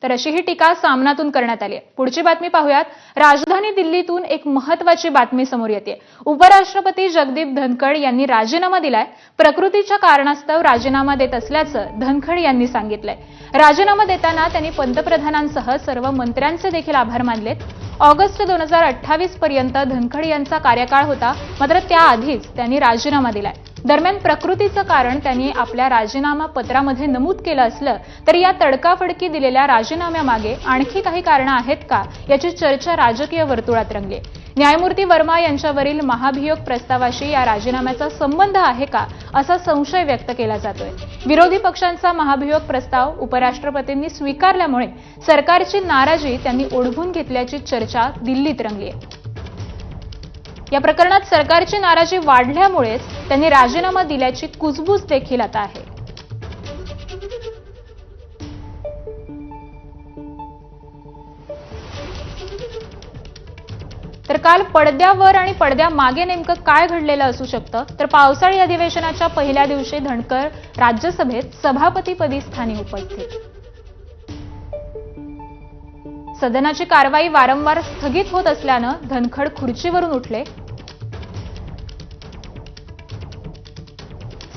तर अशी ही टीका सामनातून करण्यात आली आहे। पुढची बातमी पाहूयात। राजधानी दिल्लीतून एक महत्त्वाची बातमी समोर येते। उपराष्ट्रपती जगदीप धनखड यांनी राजीनामा दिलाय। प्रकृतीच्या कारणास्तव राजीनामा देत असल्याचं धनखड यांनी सांगितलंय। राजीनामा देताना त्यांनी पंतप्रधानांसह सर्व मंत्र्यांचे देखील आभार मानलेत। ऑगस्ट 2028 पर्यंत धनखड यांचा कार्यकाळ होता, मात्र त्याआधीच त्यांनी राजीनामा दिलाय। दरम्यान प्रकृतीचं कारण त्यांनी आपल्या राजीनामा पत्रामध्ये नमूद केलं असलं तरी या तडकाफडकी दिलेल्या राजीनाम्यामागे आणखी काही कारणं आहेत का याची चर्चा राजकीय वर्तुळात रंगली। न्यायमूर्ती वर्मा यांच्यावरील महाभियोग प्रस्तावाशी या राजीनाम्याचा संबंध आहे का असा संशय व्यक्त केला जातोय। विरोधी पक्षांचा महाभियोग प्रस्ताव उपराष्ट्रपतींनी स्वीकारल्यामुळे सरकारची नाराजी त्यांनी ओढवून घेतल्याची चर्चा दिल्लीत रंगली आहे। या प्रकरणात सरकारची नाराजी वाढल्यामुळेच त्यांनी राजीनामा दिल्याची कुजबूज देखील आता आहे। तर काल पडद्यावर आणि पडद्यामागे नेमकं काय घडलेलं असू शकतं, तर पावसाळी अधिवेशनाच्या पहिल्या दिवशी धनखड राज्यसभेत सभापतीपदी स्थानी उपस्थित। सदनाची कारवाई वारंवार स्थगित होत असल्यानं धनखड खुर्चीवरून उठले।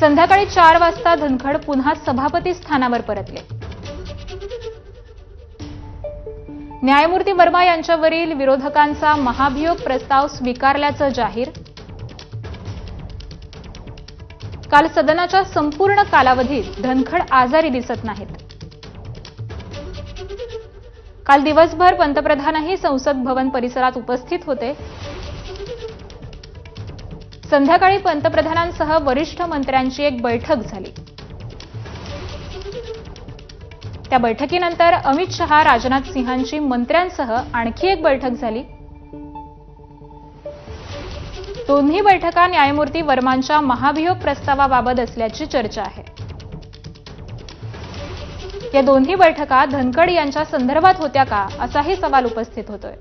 संध्याकाळी 4 वाजता धनखड पुन्हा सभापती स्थानावर परतले। न्यायमूर्ती वर्मा यांच्यावरील विरोधकांचा महाभियोग प्रस्ताव स्वीकारल्याचं जाहीर। काल सदनाच्या संपूर्ण कालावधीत धनखड आजारी दिसत नाहीत। काल दिवसभर पंतप्रधानही संसद भवन परिसरात उपस्थित होते। संध्याकाळी पंतप्रधानांसह वरिष्ठ मंत्र्यांची एक बैठक झाली। त्या बैठकीनंतर अमित शहा, राजनाथ सिंहांची मंत्र्यांसह आणखी एक बैठक झाली। दोन्ही बैठका न्यायमूर्ती वर्मांच्या महाभियोग प्रस्तावाबाबत असल्याची चर्चा आहे। या दोन्ही बैठका धनखड यांच्या संदर्भात होत्या का असाही सवाल उपस्थित होतोय।